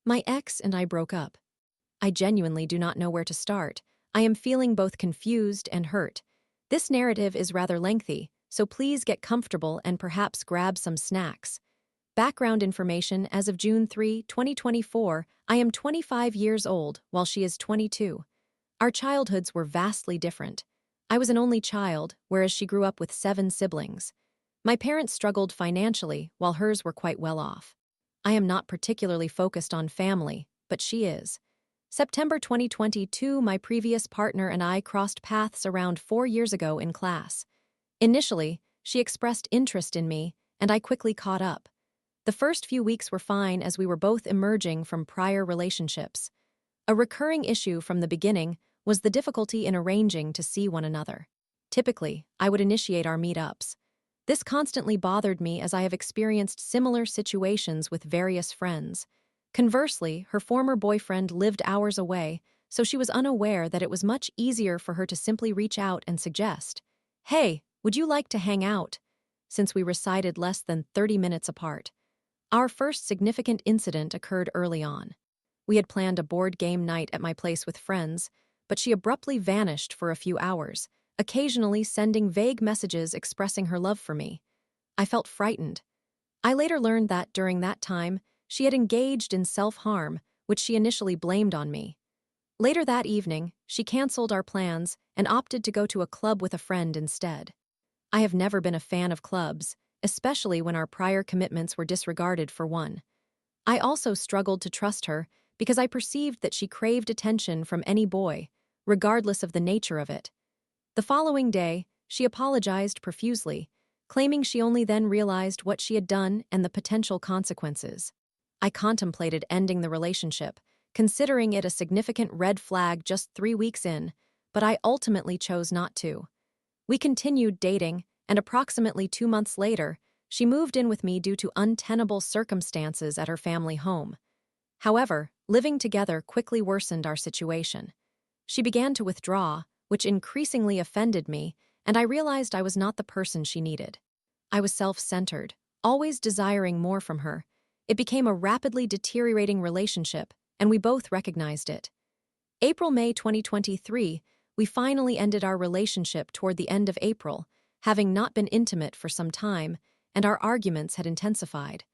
My ex and I broke up. I genuinely do not know where to start. I am feeling both confused and hurt. This narrative is rather lengthy, so please get comfortable and perhaps grab some snacks. Background information: as of June 3, 2024, I am 25 years old, while she is 22. Our childhoods were vastly different. I was an only child, whereas she grew up with 7 siblings. My parents struggled financially, while hers were quite well off. I am not particularly focused on family, but she is. September 2022, my previous partner and I crossed paths around 4 years ago in class. Initially, she expressed interest in me, and I quickly caught up. The first few weeks were fine as we were both emerging from prior relationships. A recurring issue from the beginning was the difficulty in arranging to see one another. Typically, I would initiate our meetups. This constantly bothered me as I have experienced similar situations with various friends. Conversely, her former boyfriend lived hours away, so she was unaware that it was much easier for her to simply reach out and suggest, "Hey, would you like to hang out?" since we resided less than 30 minutes apart. Our first significant incident occurred early on. We had planned a board game night at my place with friends, but she abruptly vanished for a few hours, occasionally sending vague messages expressing her love for me. I felt frightened. I later learned that during that time, she had engaged in self-harm, which she initially blamed on me. Later that evening, she canceled our plans and opted to go to a club with a friend instead. I have never been a fan of clubs, especially when our prior commitments were disregarded for one. I also struggled to trust her because I perceived that she craved attention from any boy, regardless of the nature of it. The following day, she apologized profusely, claiming she only then realized what she had done and the potential consequences. I contemplated ending the relationship, considering it a significant red flag just 3 weeks in, but I ultimately chose not to. We continued dating, and approximately 2 months later, she moved in with me due to untenable circumstances at her family home. However, living together quickly worsened our situation. She began to withdraw, which increasingly offended me, and I realized I was not the person she needed. I was self-centered, always desiring more from her. It became a rapidly deteriorating relationship, and we both recognized it. April-May 2023, we finally ended our relationship toward the end of April, having not been intimate for some time, and our arguments had intensified.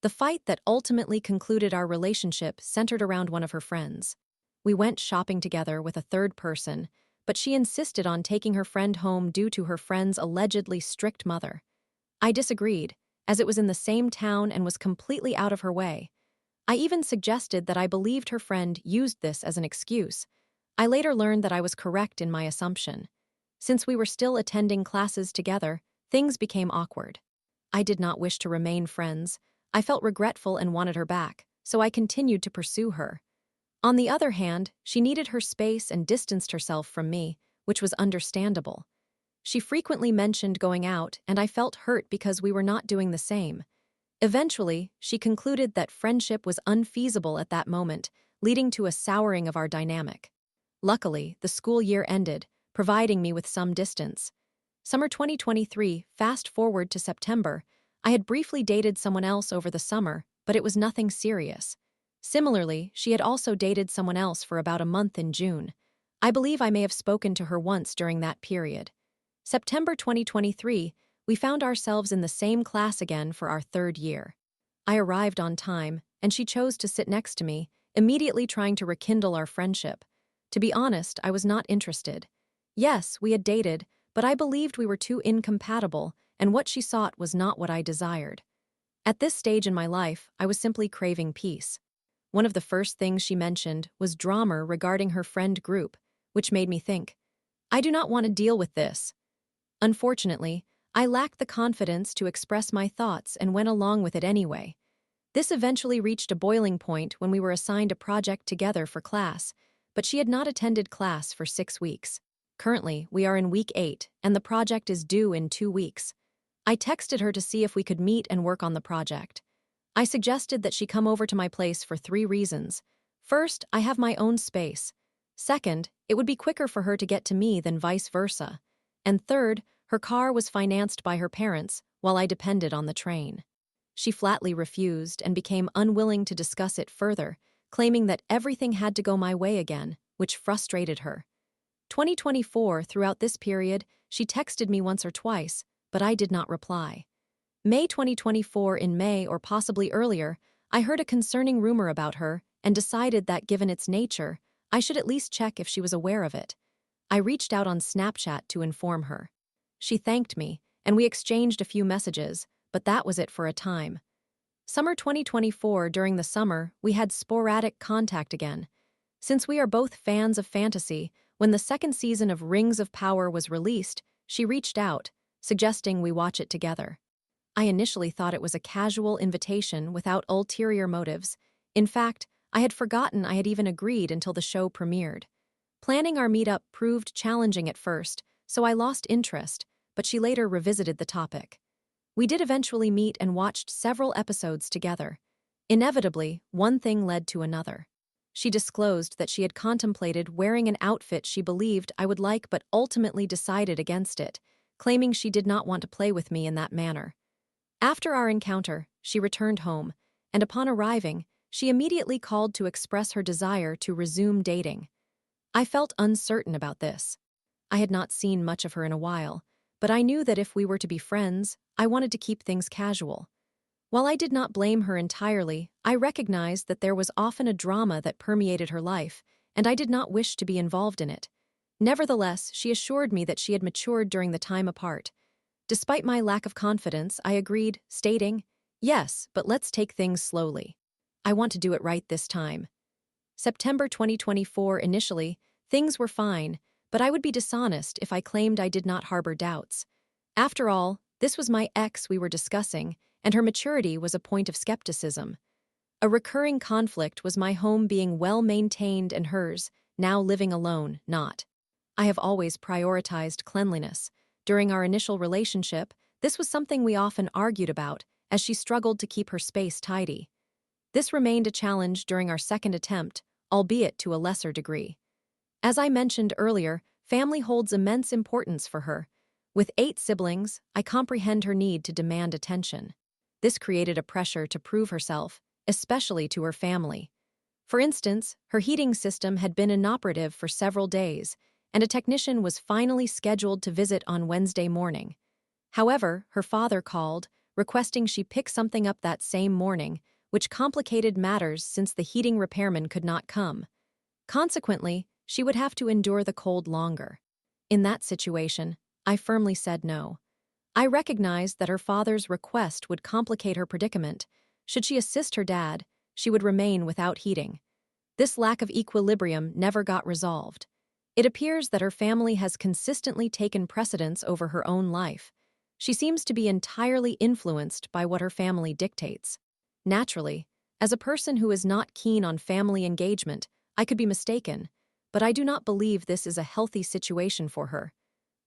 The fight that ultimately concluded our relationship centered around one of her friends. We went shopping together with a third person, but she insisted on taking her friend home due to her friend's allegedly strict mother. I disagreed, as it was in the same town and was completely out of her way. I even suggested that I believed her friend used this as an excuse. I later learned that I was correct in my assumption. Since we were still attending classes together, things became awkward. I did not wish to remain friends. I felt regretful and wanted her back, so I continued to pursue her. On the other hand, she needed her space and distanced herself from me, which was understandable. She frequently mentioned going out, and I felt hurt because we were not doing the same. Eventually, she concluded that friendship was unfeasible at that moment, leading to a souring of our dynamic. Luckily, the school year ended, providing me with some distance. Summer 2023, fast forward to September, I had briefly dated someone else over the summer, but it was nothing serious. Similarly, she had also dated someone else for about a month in June. I believe I may have spoken to her once during that period. September 2023, we found ourselves in the same class again for our 3rd year. I arrived on time, and she chose to sit next to me, immediately trying to rekindle our friendship. To be honest, I was not interested. Yes, we had dated, but I believed we were too incompatible, and what she sought was not what I desired. At this stage in my life, I was simply craving peace. One of the first things she mentioned was drama regarding her friend group, which made me think, I do not want to deal with this. Unfortunately, I lacked the confidence to express my thoughts and went along with it anyway. This eventually reached a boiling point when we were assigned a project together for class, but she had not attended class for 6 weeks. Currently, we are in week 8, and the project is due in 2 weeks. I texted her to see if we could meet and work on the project. I suggested that she come over to my place for 3 reasons. First, I have my own space. Second, it would be quicker for her to get to me than vice versa. And third, her car was financed by her parents, while I depended on the train. She flatly refused and became unwilling to discuss it further, claiming that everything had to go my way again, which frustrated her. 2024, throughout this period, she texted me once or twice, but I did not reply. May 2024, in May or possibly earlier, I heard a concerning rumor about her and decided that given its nature, I should at least check if she was aware of it. I reached out on Snapchat to inform her. She thanked me, and we exchanged a few messages, but that was it for a time. Summer 2024, during the summer, we had sporadic contact again. Since we are both fans of fantasy, when the second season of Rings of Power was released, she reached out, suggesting we watch it together. I initially thought it was a casual invitation without ulterior motives. In fact, I had forgotten I had even agreed until the show premiered. Planning our meetup proved challenging at first, so I lost interest, but she later revisited the topic. We did eventually meet and watched several episodes together. Inevitably, one thing led to another. She disclosed that she had contemplated wearing an outfit she believed I would like but ultimately decided against it, claiming she did not want to play with me in that manner. After our encounter, she returned home, and upon arriving, she immediately called to express her desire to resume dating. I felt uncertain about this. I had not seen much of her in a while, but I knew that if we were to be friends, I wanted to keep things casual. While I did not blame her entirely, I recognized that there was often a drama that permeated her life, and I did not wish to be involved in it. Nevertheless, she assured me that she had matured during the time apart. Despite my lack of confidence, I agreed, stating, "Yes, but let's take things slowly. I want to do it right this time." September 2024, initially, things were fine, but I would be dishonest if I claimed I did not harbor doubts. After all, this was my ex we were discussing, and her maturity was a point of skepticism. A recurring conflict was my home being well-maintained and hers, now living alone, not. I have always prioritized cleanliness. During our initial relationship, this was something we often argued about, as she struggled to keep her space tidy. This remained a challenge during our second attempt, albeit to a lesser degree. As I mentioned earlier, family holds immense importance for her. With 8 siblings, I comprehend her need to demand attention. This created a pressure to prove herself, especially to her family. For instance, her heating system had been inoperative for several days, and a technician was finally scheduled to visit on Wednesday morning. However, her father called, requesting she pick something up that same morning, which complicated matters since the heating repairman could not come. Consequently, she would have to endure the cold longer. In that situation, I firmly said no. I recognized that her father's request would complicate her predicament. Should she assist her dad, she would remain without heating. This lack of equilibrium never got resolved. It appears that her family has consistently taken precedence over her own life. She seems to be entirely influenced by what her family dictates. Naturally, as a person who is not keen on family engagement, I could be mistaken, but I do not believe this is a healthy situation for her.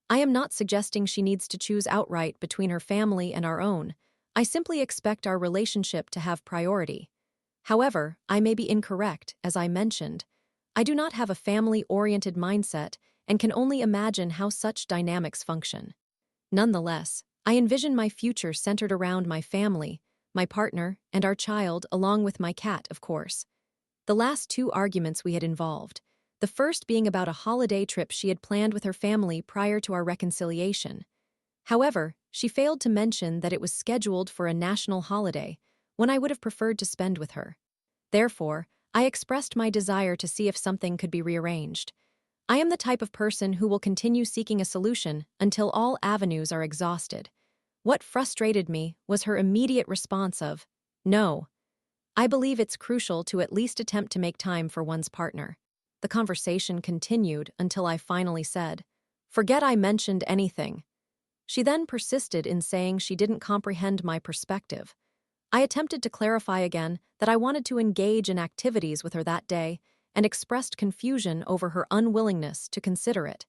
I am not suggesting she needs to choose outright between her family and our own. I simply expect our relationship to have priority. However, I may be incorrect, as I mentioned. I do not have a family-oriented mindset and can only imagine how such dynamics function. Nonetheless, I envision my future centered around my family, my partner, and our child, along with my cat, of course. The last 2 arguments we had involved, the first being about a holiday trip she had planned with her family prior to our reconciliation. However, she failed to mention that it was scheduled for a national holiday, when I would have preferred to spend with her. Therefore, I expressed my desire to see if something could be rearranged. I am the type of person who will continue seeking a solution until all avenues are exhausted. What frustrated me was her immediate response of, "No." I believe it's crucial to at least attempt to make time for one's partner. The conversation continued until I finally said, "Forget I mentioned anything." She then persisted in saying she didn't comprehend my perspective. I attempted to clarify again that I wanted to engage in activities with her that day and expressed confusion over her unwillingness to consider it.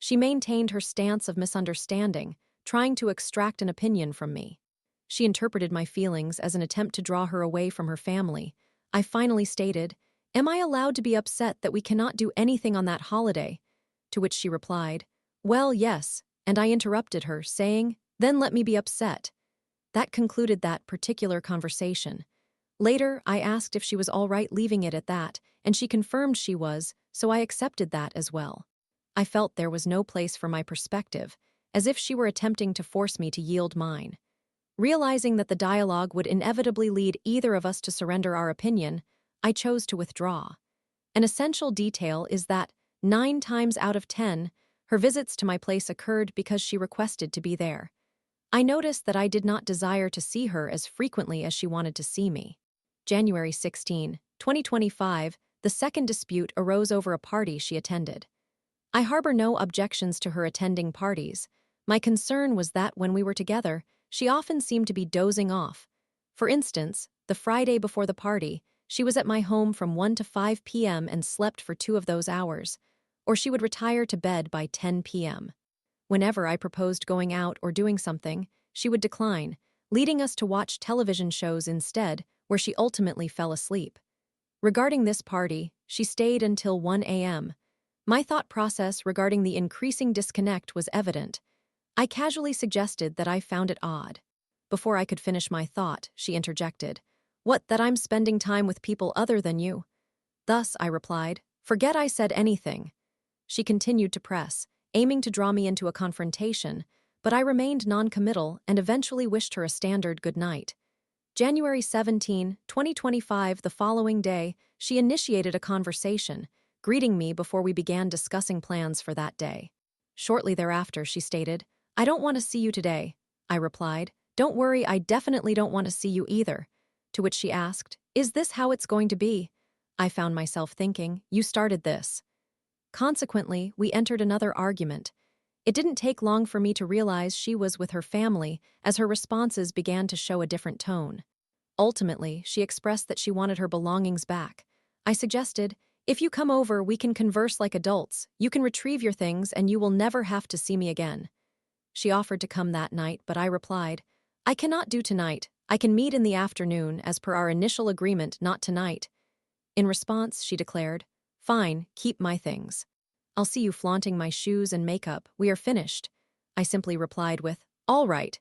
She maintained her stance of misunderstanding, trying to extract an opinion from me. She interpreted my feelings as an attempt to draw her away from her family. I finally stated, "Am I allowed to be upset that we cannot do anything on that holiday?" To which she replied, "Well, yes," and I interrupted her, saying, "Then let me be upset." That concluded that particular conversation. Later, I asked if she was all right leaving it at that, and she confirmed she was, so I accepted that as well. I felt there was no place for my perspective, as if she were attempting to force me to yield mine. Realizing that the dialogue would inevitably lead either of us to surrender our opinion, I chose to withdraw. An essential detail is that, 9 times out of 10, her visits to my place occurred because she requested to be there. I noticed that I did not desire to see her as frequently as she wanted to see me. January 16, 2025, the second dispute arose over a party she attended. I harbor no objections to her attending parties. My concern was that when we were together, she often seemed to be dozing off. For instance, the Friday before the party, she was at my home from 1 to 5 p.m. and slept for 2 of those hours, or she would retire to bed by 10 p.m. Whenever I proposed going out or doing something, she would decline, leading us to watch television shows instead, where she ultimately fell asleep. Regarding this party, she stayed until 1 a.m. My thought process regarding the increasing disconnect was evident. I casually suggested that I found it odd. Before I could finish my thought, she interjected, "What, that I'm spending time with people other than you?" Thus, I replied, "Forget I said anything." She continued to press, aiming to draw me into a confrontation, but I remained non-committal and eventually wished her a standard good night. January 17, 2025, the following day, she initiated a conversation, greeting me before we began discussing plans for that day. Shortly thereafter, she stated, "I don't want to see you today." I replied, "Don't worry, I definitely don't want to see you either." To which she asked, "Is this how it's going to be?" I found myself thinking, "You started this." Consequently, we entered another argument. It didn't take long for me to realize she was with her family, as her responses began to show a different tone. Ultimately, she expressed that she wanted her belongings back. I suggested, "If you come over, we can converse like adults, you can retrieve your things, and you will never have to see me again." She offered to come that night, but I replied, "I cannot do tonight. I can meet in the afternoon, as per our initial agreement, not tonight." In response, she declared, "Fine, keep my things. I'll see you flaunting my shoes and makeup. We are finished." I simply replied with, "All right."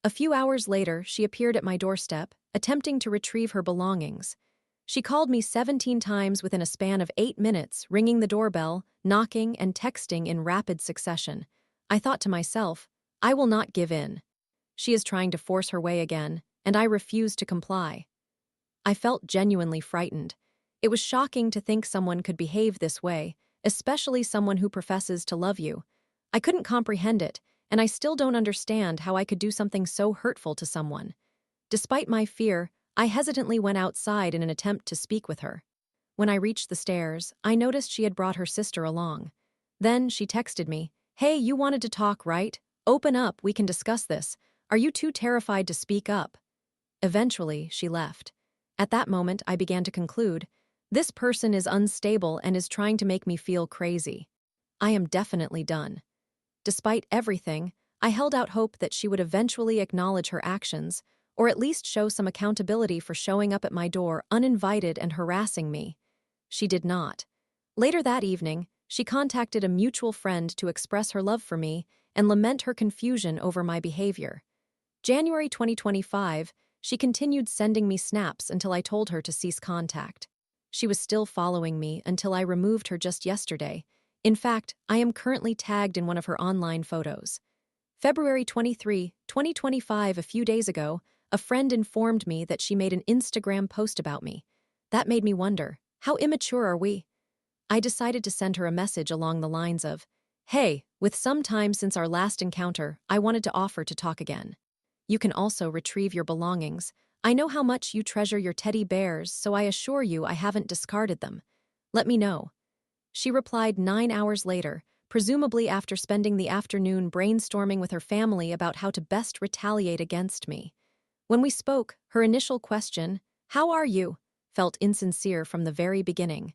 A few hours later, she appeared at my doorstep, attempting to retrieve her belongings. She called me 17 times within a span of 8 minutes, ringing the doorbell, knocking, and texting in rapid succession. I thought to myself, I will not give in. She is trying to force her way again, and I refuse to comply. I felt genuinely frightened. It was shocking to think someone could behave this way, especially someone who professes to love you. I couldn't comprehend it, and I still don't understand how I could do something so hurtful to someone. Despite my fear, I hesitantly went outside in an attempt to speak with her. When I reached the stairs, I noticed she had brought her sister along. Then she texted me, "Hey, you wanted to talk, right? Open up, we can discuss this. Are you too terrified to speak up?" Eventually, she left. At that moment, I began to conclude, this person is unstable and is trying to make me feel crazy. I am definitely done. Despite everything, I held out hope that she would eventually acknowledge her actions, or at least show some accountability for showing up at my door uninvited and harassing me. She did not. Later that evening, she contacted a mutual friend to express her love for me and lament her confusion over my behavior. January 2025, she continued sending me snaps until I told her to cease contact. She was still following me until I removed her just yesterday. In fact, I am currently tagged in one of her online photos. February 23, 2025, a few days ago, a friend informed me that she made an Instagram post about me. That made me wonder, how immature are we? I decided to send her a message along the lines of, "Hey, with some time since our last encounter, I wanted to offer to talk again. You can also retrieve your belongings. I know how much you treasure your teddy bears, so I assure you I haven't discarded them. Let me know." She replied 9 hours later, presumably after spending the afternoon brainstorming with her family about how to best retaliate against me. When we spoke, her initial question, "How are you?" felt insincere from the very beginning.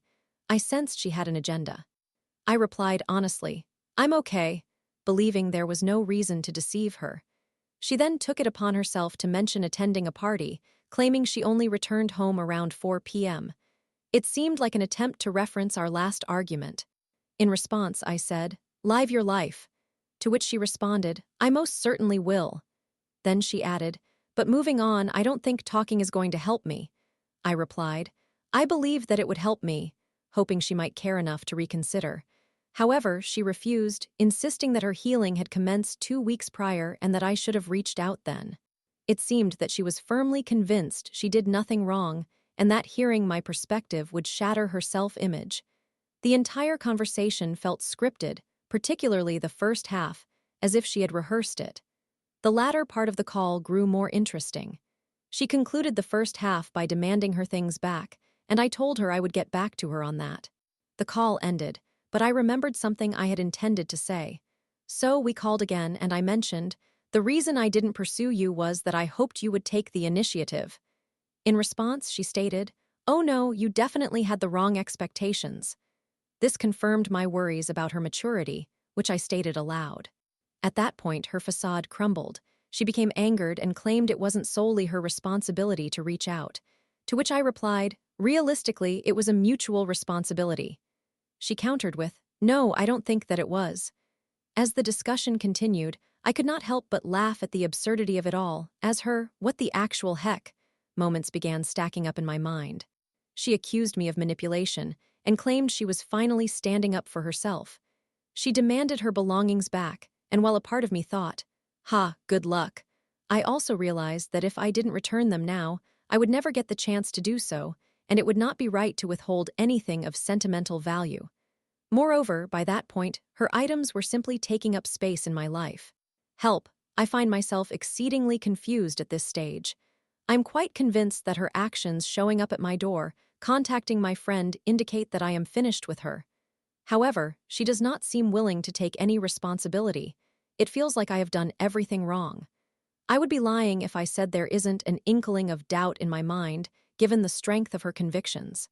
I sensed she had an agenda. I replied honestly, "I'm okay," believing there was no reason to deceive her. She then took it upon herself to mention attending a party, claiming she only returned home around 4 p.m. It seemed like an attempt to reference our last argument. In response, I said, "Live your life." To which she responded, "I most certainly will." Then she added, But moving on, I don't think talking is going to help me, I replied. I believed that it would help me, hoping she might care enough to reconsider. However, she refused, insisting that her healing had commenced 2 weeks prior and that I should have reached out then. It seemed that she was firmly convinced she did nothing wrong and that hearing my perspective would shatter her self-image. The entire conversation felt scripted, particularly the first half, as if she had rehearsed it. The latter part of the call grew more interesting. She concluded the first half by demanding her things back, and I told her I would get back to her on that. The call ended, but I remembered something I had intended to say. So we called again, and I mentioned, "The reason I didn't pursue you was that I hoped you would take the initiative." In response, she stated, "Oh no, you definitely had the wrong expectations." This confirmed my worries about her maturity, which I stated aloud. At that point, her facade crumbled. She became angered and claimed it wasn't solely her responsibility to reach out. To which I replied, realistically, it was a mutual responsibility. She countered with, "No, I don't think that it was." As the discussion continued, I could not help but laugh at the absurdity of it all, as her "what the actual heck" moments began stacking up in my mind. She accused me of manipulation and claimed she was finally standing up for herself. She demanded her belongings back, and while a part of me thought, "Ha, good luck," I also realized that if I didn't return them now, I would never get the chance to do so, and it would not be right to withhold anything of sentimental value. Moreover, by that point, her items were simply taking up space in my life. Help, I find myself exceedingly confused at this stage. I'm quite convinced that her actions showing up at my door, contacting my friend, indicate that I am finished with her. However, she does not seem willing to take any responsibility. It feels like I have done everything wrong. I would be lying if I said there isn't an inkling of doubt in my mind, given the strength of her convictions.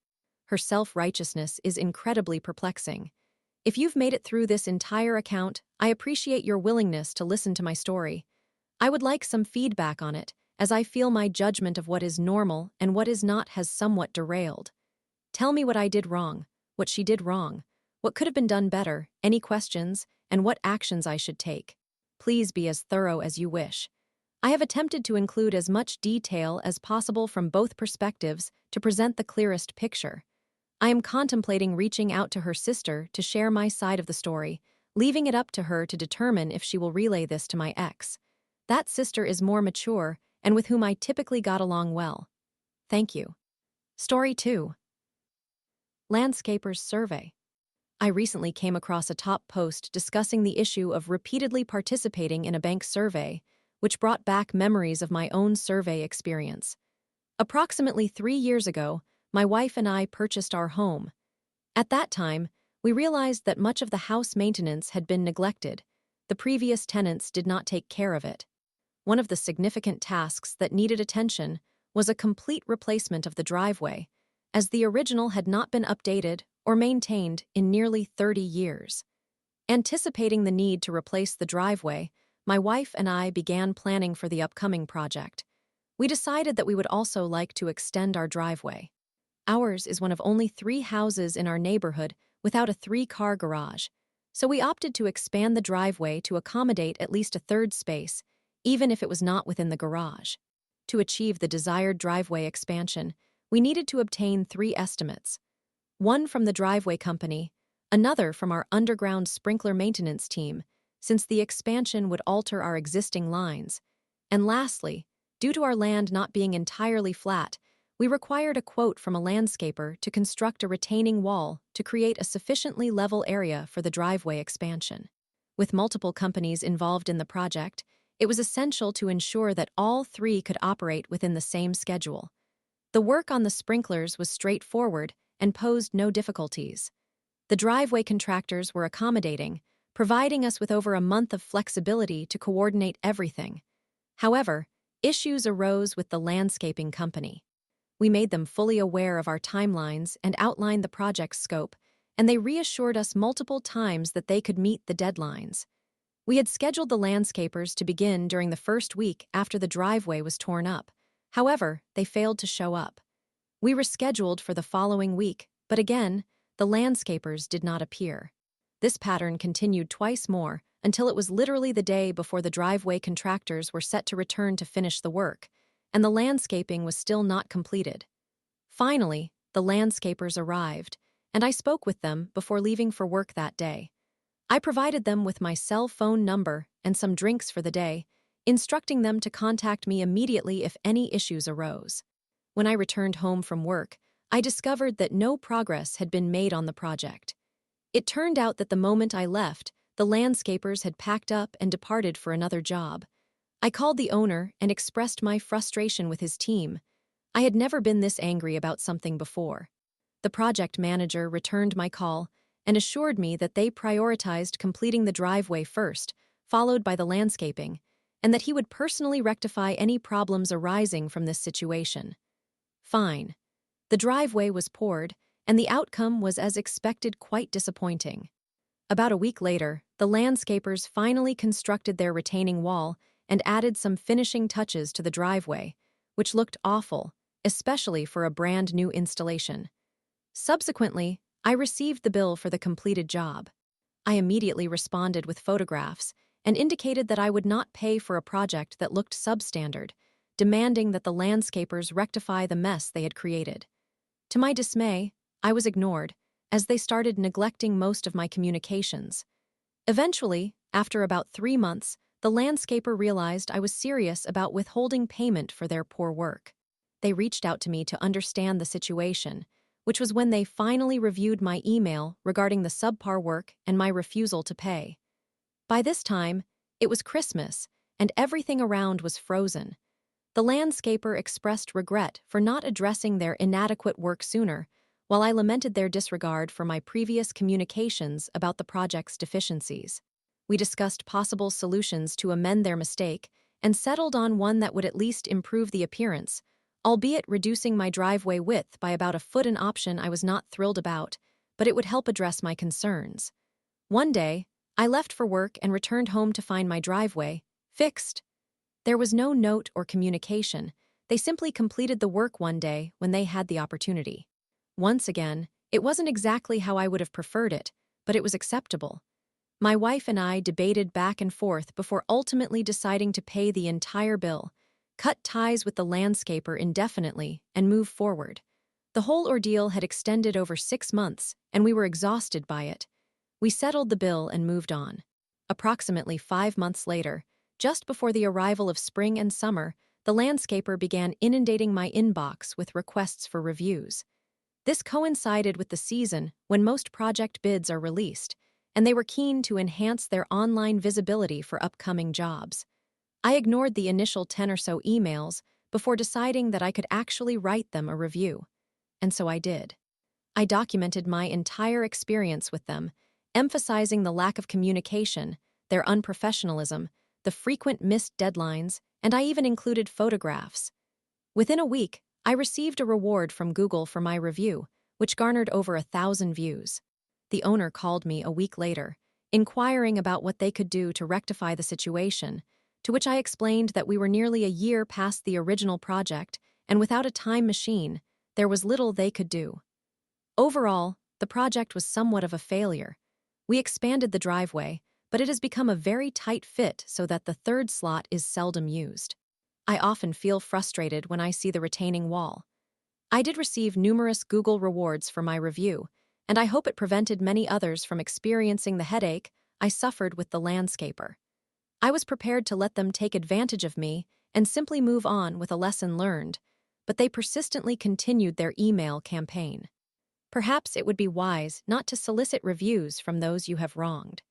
Her self-righteousness is incredibly perplexing. If you've made it through this entire account, I appreciate your willingness to listen to my story. I would like some feedback on it, as I feel my judgment of what is normal and what is not has somewhat derailed. Tell me what I did wrong, what she did wrong, what could have been done better, any questions, and what actions I should take. Please be as thorough as you wish. I have attempted to include as much detail as possible from both perspectives to present the clearest picture. I am contemplating reaching out to her sister to share my side of the story, leaving it up to her to determine if she will relay this to my ex. That sister is more mature and with whom I typically got along well. Thank you. Story 2. Landscaper's Survey. I recently came across a top post discussing the issue of repeatedly participating in a bank survey, which brought back memories of my own survey experience. Approximately 3 years ago, my wife and I purchased our home. At that time, we realized that much of the house maintenance had been neglected. The previous tenants did not take care of it. One of the significant tasks that needed attention was a complete replacement of the driveway, as the original had not been updated or maintained in nearly 30 years. Anticipating the need to replace the driveway, my wife and I began planning for the upcoming project. We decided that we would also like to extend our driveway. Ours is one of only 3 houses in our neighborhood without a 3-car garage, so we opted to expand the driveway to accommodate at least a third space, even if it was not within the garage. To achieve the desired driveway expansion, we needed to obtain 3 estimates. One from the driveway company, another from our underground sprinkler maintenance team, since the expansion would alter our existing lines, and lastly, due to our land not being entirely flat, we required a quote from a landscaper to construct a retaining wall to create a sufficiently level area for the driveway expansion. With multiple companies involved in the project, it was essential to ensure that all 3 could operate within the same schedule. The work on the sprinklers was straightforward and posed no difficulties. The driveway contractors were accommodating, providing us with over a month of flexibility to coordinate everything. However, issues arose with the landscaping company. We made them fully aware of our timelines and outlined the project's scope, and they reassured us multiple times that they could meet the deadlines. We had scheduled the landscapers to begin during the first week after the driveway was torn up. However, they failed to show up. We rescheduled for the following week, but again, the landscapers did not appear. This pattern continued twice more until it was literally the day before the driveway contractors were set to return to finish the work, and the landscaping was still not completed. Finally, the landscapers arrived, and I spoke with them before leaving for work that day. I provided them with my cell phone number and some drinks for the day, instructing them to contact me immediately if any issues arose. When I returned home from work, I discovered that no progress had been made on the project. It turned out that the moment I left, the landscapers had packed up and departed for another job. I called the owner and expressed my frustration with his team. I had never been this angry about something before. The project manager returned my call and assured me that they prioritized completing the driveway first, followed by the landscaping, and that he would personally rectify any problems arising from this situation. Fine. The driveway was poured, and the outcome was as expected quite disappointing. About a week later, the landscapers finally constructed their retaining wall and added some finishing touches to the driveway, which looked awful, especially for a brand new installation. Subsequently, I received the bill for the completed job. I immediately responded with photographs and indicated that I would not pay for a project that looked substandard, demanding that the landscapers rectify the mess they had created. To my dismay, I was ignored, as they started neglecting most of my communications. Eventually, after about 3 months, the landscaper realized I was serious about withholding payment for their poor work. They reached out to me to understand the situation, which was when they finally reviewed my email regarding the subpar work and my refusal to pay. By this time, it was Christmas, and everything around was frozen. The landscaper expressed regret for not addressing their inadequate work sooner, while I lamented their disregard for my previous communications about the project's deficiencies. We discussed possible solutions to amend their mistake and settled on one that would at least improve the appearance, albeit reducing my driveway width by about a foot, an option I was not thrilled about, but it would help address my concerns. One day, I left for work and returned home to find my driveway fixed. There was no note or communication. They simply completed the work one day when they had the opportunity. Once again, it wasn't exactly how I would have preferred it, but it was acceptable. My wife and I debated back and forth before ultimately deciding to pay the entire bill, cut ties with the landscaper indefinitely, and move forward. The whole ordeal had extended over 6 months, and we were exhausted by it. We settled the bill and moved on. Approximately 5 months later, just before the arrival of spring and summer, the landscaper began inundating my inbox with requests for reviews. This coincided with the season when most project bids are released, and they were keen to enhance their online visibility for upcoming jobs. I ignored the initial 10 or so emails before deciding that I could actually write them a review. And so I did. I documented my entire experience with them, emphasizing the lack of communication, their unprofessionalism, the frequent missed deadlines, and I even included photographs. Within a week, I received a reward from Google for my review, which garnered over 1,000 views. The owner called me a week later, inquiring about what they could do to rectify the situation, to which I explained that we were nearly a year past the original project, and without a time machine, there was little they could do. Overall, the project was somewhat of a failure. We expanded the driveway, but it has become a very tight fit so that the third slot is seldom used. I often feel frustrated when I see the retaining wall. I did receive numerous Google rewards for my review, and I hope it prevented many others from experiencing the headache I suffered with the landscaper. I was prepared to let them take advantage of me and simply move on with a lesson learned, but they persistently continued their email campaign. Perhaps it would be wise not to solicit reviews from those you have wronged.